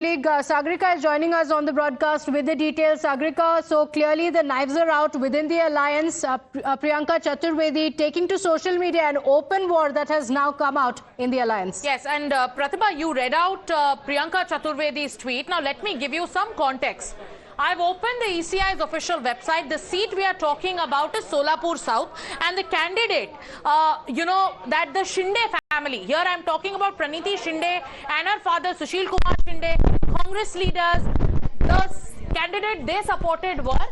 Colleague Sagrika is joining us on the broadcast with the details. Sagrika, so clearly the knives are out within the alliance. Priyanka Chaturvedi taking to social media an open war that has now come out in the alliance. Yes, and Pratibha, you read out Priyanka Chaturvedi's tweet. Now let me give you some context. I've opened the ECI's official website. The seat we are talking about is Solapur South, and the candidate, that the Shinde family. Here I'm talking about Praniti Shinde and her father Sushil Kumar Shinde, Congress leaders. The candidate they supported were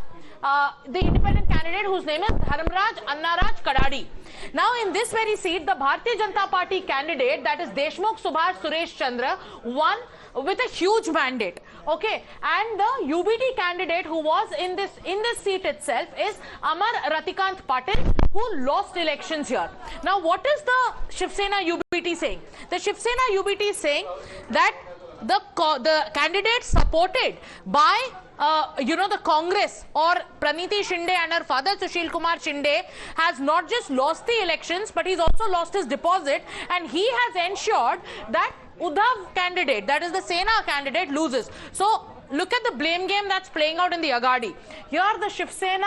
the independent candidate whose name is Dharamraj Annaraj Kadadi. Now in this very seat, the Bharatiya Janata Party candidate, that is Deshmukh Subhash Suresh Chandra, won with a huge mandate. Okay, and the UBT candidate who was in this seat itself is Amar Ratikant Patil, who lost elections here. Now what is the Shiv Sena UBT saying? The Shiv Sena UBT is saying that the candidate supported by the Congress or Praniti Shinde and her father Sushil Kumar Shinde has not just lost the elections, but he's also lost his deposit, and he has ensured that Uddhav candidate, that is the Sena candidate, loses. So look at the blame game that's playing out in the Agadi. Here the Shiv Sena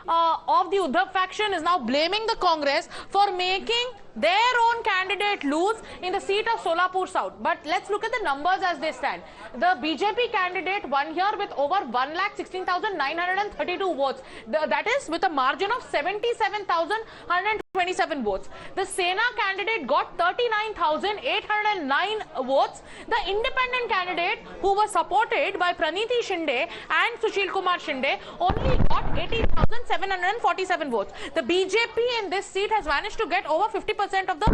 of the Uddhav faction is now blaming the Congress for making their own candidate lose in the seat of Solapur South. But let's look at the numbers as they stand. The BJP candidate won here with over 1,16,932 votes. That is with a margin of 77,127 votes. The Sena candidate got 39,809 votes. The independent candidate, who was supported by Praniti Shinde and Sushil Kumar Shinde, only got 18,747 votes. The BJP in this seat has managed to get over 50% of the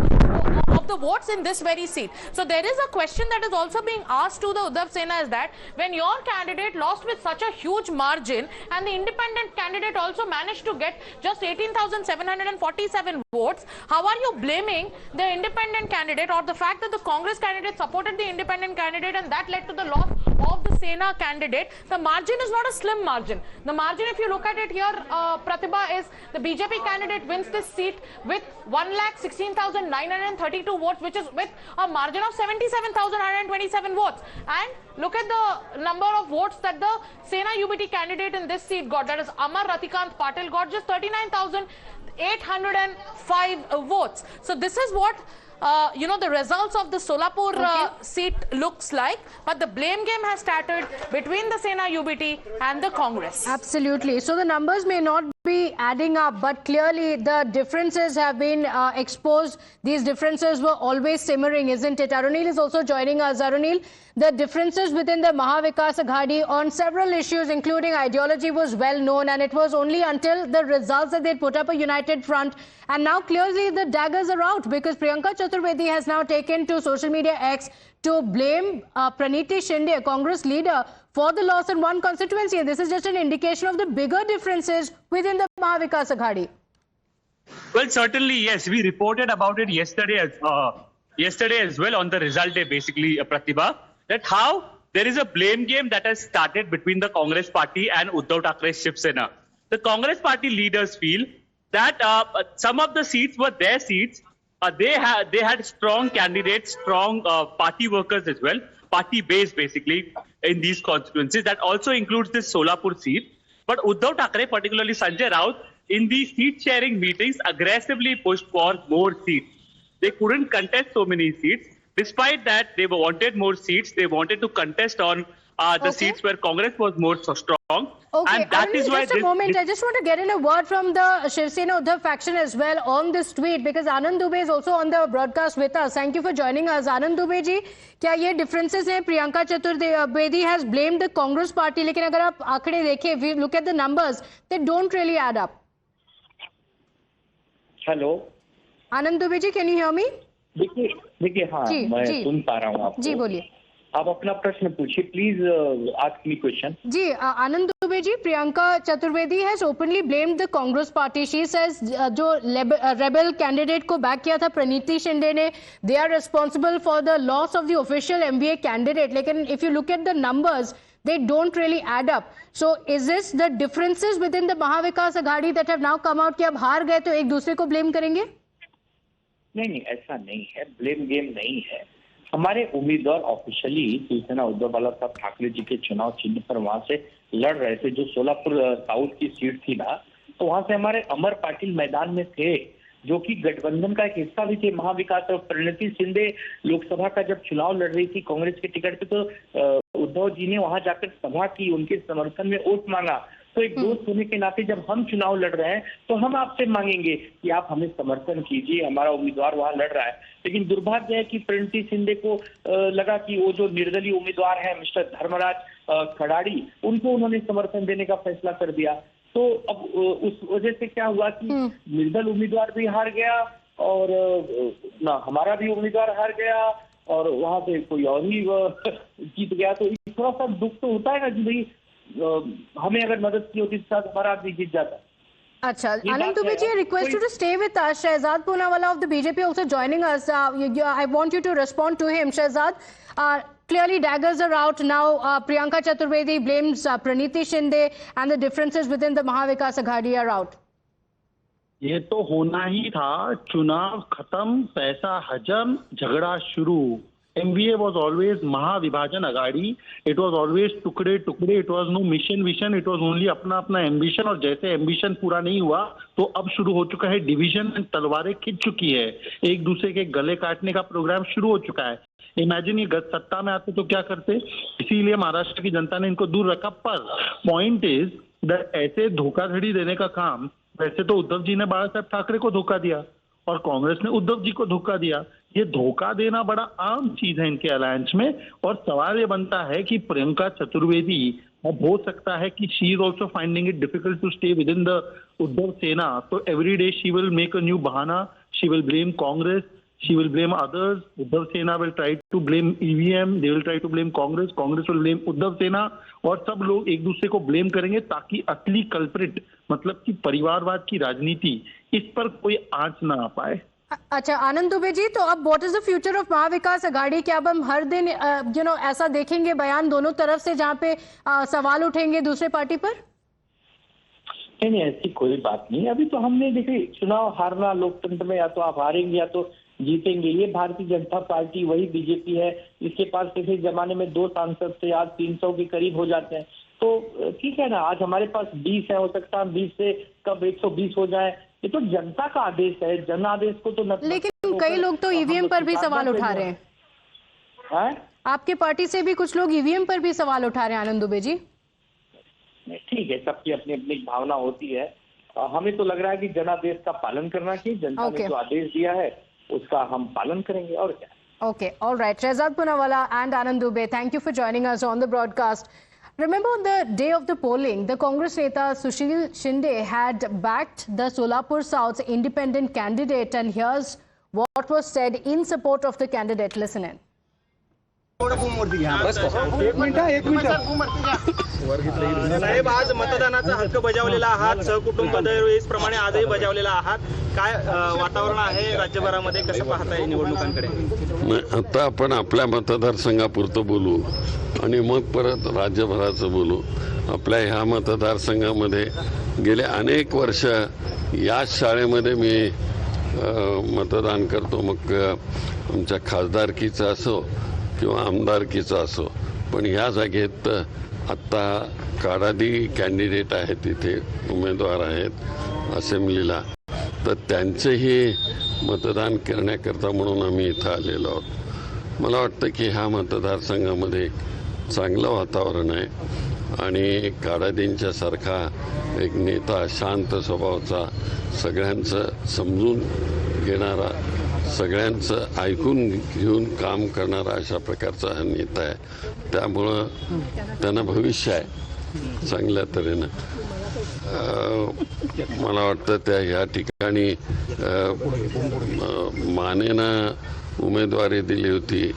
votes in this very seat. So there is a question that is also being asked to the Uddhav Sena, is that when your candidate lost with such a huge margin and the independent candidate also managed to get just 18,747 votes, how are you blaming the independent candidate, or the fact that the Congress candidate supported the independent candidate and that led to the loss of the Sena candidate? The margin is not a slim margin. The margin, if you look at it here, Pratibha, is the BJP candidate wins this seat with 1,16,932 votes, which is with a margin of 77,127 votes. And look at the number of votes that the Sena UBT candidate in this seat got. That is Amar Ratikant Patil got just 39,805 votes. So this is what the results of the Solapur seat looks like. But the blame game has started between the Sena UBT and the Congress. Absolutely. So the numbers may not be adding up, but clearly the differences have been exposed. These differences were always simmering, isn't it? Arunil is also joining us. Arunil, the differences within the Mahavikas Aghadi on several issues, including ideology, was well known, and it was only until the results that they put up a united front. And now clearly the daggers are out, because Priyanka Chaturvedi has now taken to social media X to blame Praniti Shinde, a Congress leader, for the loss in one constituency. And this is just an indication of the bigger differences within the Mahavikas Aghadi. Well, certainly, yes. We reported about it yesterday as well on the result day, basically, Pratibha, that how there is a blame game that has started between the Congress party and Uddhav Thakere's Shiv Sena. The Congress party leaders feel that some of the seats were their seats. They had strong candidates, strong party workers as well, party base basically in these constituencies. That also includes this Solapur seat. But Uddhav Thakere, particularly Sanjay Raut, in these seat sharing meetings aggressively pushed for more seats. They couldn't contest so many seats. Despite that, they wanted more seats. They wanted to contest on the seats where Congress was more so strong. Okay, and that is why just a moment. I just want to get in a word from the Shiv Sena Uddhav faction as well on this tweet, because Anand Dubey is also on the broadcast with us. Thank you for joining us. Anand Dubey ji, क्या ये differences हैं? Priyanka Chaturvedi has blamed the Congress party, लेकिन अगर आप आंकड़े देखें, if you look at the numbers, they don't really add up. Hello Anand Dubey ji, can you hear me? देखिए हाँ, मैं सुन पा रहा हूँ आपको। जी बोलिए। आप अपना प्रश्न पूछिए, प्लीज आस्क मी क्वेश्चन। जी Anand Dubey ji, Priyanka Chaturvedi has openly blamed the Congress party. She says जो रेबल कैंडिडेट को बैक किया था प्रणीति शिंदे ने, they are responsible for the loss of the official MVA candidate. लेकिन if you look at the numbers, they don't really add up. So is this the differences within the Mahavikas Aghadi that have now come out कि अब हार गए तो एक दूसरे को blame करेंगे? नहीं, ऐसा नहीं है, ब्लेम गेम नहीं है। हमारे उम्मीदवार ऑफिशियली शिवसेना उद्धव बाला साहब ठाकरे जी के चुनाव चिन्ह पर वहां से लड़ रहे थे। जो सोलापुर साउथ की सीट थी ना, तो वहां से हमारे अमर पाटिल मैदान में थे, जो कि गठबंधन का एक हिस्सा भी थे। महाविकास और प्रणति शिंदे लोकसभा का जब चुनाव लड़ रही थी कांग्रेस के टिकट पे, तो उद्धव जी ने वहां जाकर सभा की, उनके समर्थन में वोट मांगा। तो एक दोस्त होने के नाते जब हम चुनाव लड़ रहे हैं तो हम आपसे मांगेंगे कि आप हमें समर्थन कीजिए, हमारा उम्मीदवार वहां लड़ रहा है। लेकिन दुर्भाग्य है कि प्रणति शिंदे को लगा कि वो जो निर्दलीय उम्मीदवार है मिस्टर धर्मराज खड़ाड़ी, उनको उन्होंने समर्थन देने का फैसला कर दिया। तो अब उस वजह से क्या हुआ कि निर्दल उम्मीदवार भी हार गया और ना हमारा भी उम्मीदवार हार गया और वहां से कोई और ही जीत गया। तो थोड़ा सा दुख तो होता है ना कि भाई हमें अगर मदद की होती तो हमारा आदमी जीत जाता। अच्छा, Anand Dubey ji, I request you to stay with us. Shehzad Poonawala of the BJP also joining us. I want you to respond to him. Shehzad, clearly daggers are out now. Priyanka Chaturvedi blames Praniti Shinde and the differences within the Mahavikas Aghadi are out. ये तो होना ही था। चुनाव खत्म, पैसा हजम, झगड़ा शुरू। MVA was always महाविभाजन अगाड़ी। It was always टुकड़े टुकड़े। It was no mission vision. It was only अपना अपना एम्बिशन। और जैसे एम्बिशन पूरा नहीं हुआ तो अब शुरू हो चुका है डिवीजन एंड तलवारें खिंच चुकी है। एक दूसरे के गले काटने का प्रोग्राम शुरू हो चुका है। इमेजिन ये सत्ता में आते तो क्या करते। इसीलिए महाराष्ट्र की जनता ने इनको दूर रखा। पर पॉइंट इज दैट ऐसे धोखाधड़ी देने का काम, वैसे तो उद्धव जी ने बाला साहब ठाकरे को धोखा दिया और कांग्रेस ने उद्धव जी को धोखा दिया। ये धोखा देना बड़ा आम चीज है इनके अलायंस में। और सवाल ये बनता है कि प्रियंका चतुर्वेदी, अब हो सकता है कि she is also finding it difficult to stay within the Uddhav Sena. तो every day she will make a new बहाना। She will blame Congress, she will blame others. Uddhav Sena will try to blame EVM. They will try to blame Congress. Congress will blame Uddhav Sena. और सब लोग एक दूसरे को blame करेंगे ताकि असली कल्प्रिट, मतलब कि परिवारवाद की राजनीति, इस पर कोई आंच ना आ पाए। अच्छा आनंद दुबे जी, तो अब what is the future of Mahavikas Aghadi? क्या अब हम हर दिन ऐसा देखेंगे बयान दोनों तरफ से जहां पे सवाल उठेंगे दूसरे पार्टी पर? नहीं, ऐसी कोई बात नहीं। अभी तो हमने देखिए, चुनाव हारना लोकतंत्र में, या तो आप हारेंगे या तो जीतेंगे। ये भारतीय जनता पार्टी वही बीजेपी है। इसके पास पिछले जमाने में 2 सांसद थे, आज 300 के करीब हो जाते हैं। तो ठीक है ना, आज हमारे पास 20 है, हो सकता है 20 से कब 120 हो जाए। ये तो जनता का आदेश है, जन आदेश को तो लेकिन कई लोग तो ईवीएम पर भी सवाल उठा रहे हैं। आपके पार्टी से भी कुछ लोग ईवीएम पर भी सवाल उठा रहे हैं आनंद दुबे जी। ठीक है, सबकी अपनी अपनी भावना होती है। हमें तो लग रहा है कि जनादेश का पालन करना चाहिए। जनता ने जो आदेश दिया है उसका हम पालन करेंगे, और क्या। Okay, all right. Shehzad Poonawala and Anand Dubey, thank you for joining us on the broadcast. Remember, on the day of the polling, the Congress Neta Sushil Shinde had backed the Solapur South's independent candidate, and here's what was said in support of the candidate. Listen in. एक minute साहेब, आज मतदानाचा हक्क बजावलेला आहात, सहकुटुंब दरवेळेसप्रमाणे आजही बजावलेला आहात. काय वातावरण आहे राज्यभरामध्ये, कसं पाहताय निवडणुकांकडे? आता आपण आपल्या मतदारसंघापुरतं बोलू आणि मग परत राज्यभराचं बोलू. आपल्या ह्या मतदारसंघामध्ये गेले अनेक वर्ष याच शाळेमध्ये मी मतदान करतो. मग आमच्या खासदारकीचं असो किंवा आमदारकीचा असो. पण ह्या जागेत आत्ता काडादी कॅन्डिडेट आहेत, तिथे उमेदवार आहेत असेंब्लीला, तर त्यांचेही मतदान करण्याकरता म्हणून आम्ही इथं आलेलो आहोत. मला वाटतं की ह्या मतदारसंघामध्ये चांगलं वातावरण आहे आणि काडादींच्या सारखा एक नेता, शांत स्वभावाचा, सगळ्यांचं समजून घेणारा, सगळ्यांचं ऐकून घेऊन काम करणारा अशा प्रकारचा हा नेता आहे. त्यामुळं त्यांना भविष्य आहे चांगल्या तऱ्हेनं. मला वाटतं त्या ह्या ठिकाणी मानेनं उमेदवारी दिली होती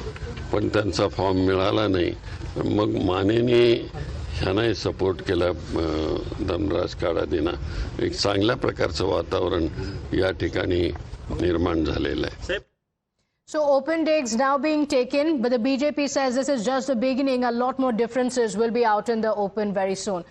पण त्यांचा फॉर्म मिळाला नाही. मग मानेने ह्यानाही सपोर्ट केला धर्मराज काडादींना. एक चांगल्या प्रकारचं वातावरण या ठिकाणी निर्माण झालेलं आहे. So open dates now being taken, but the BJP says this is just the beginning. A lot more differences will be out in the open very soon.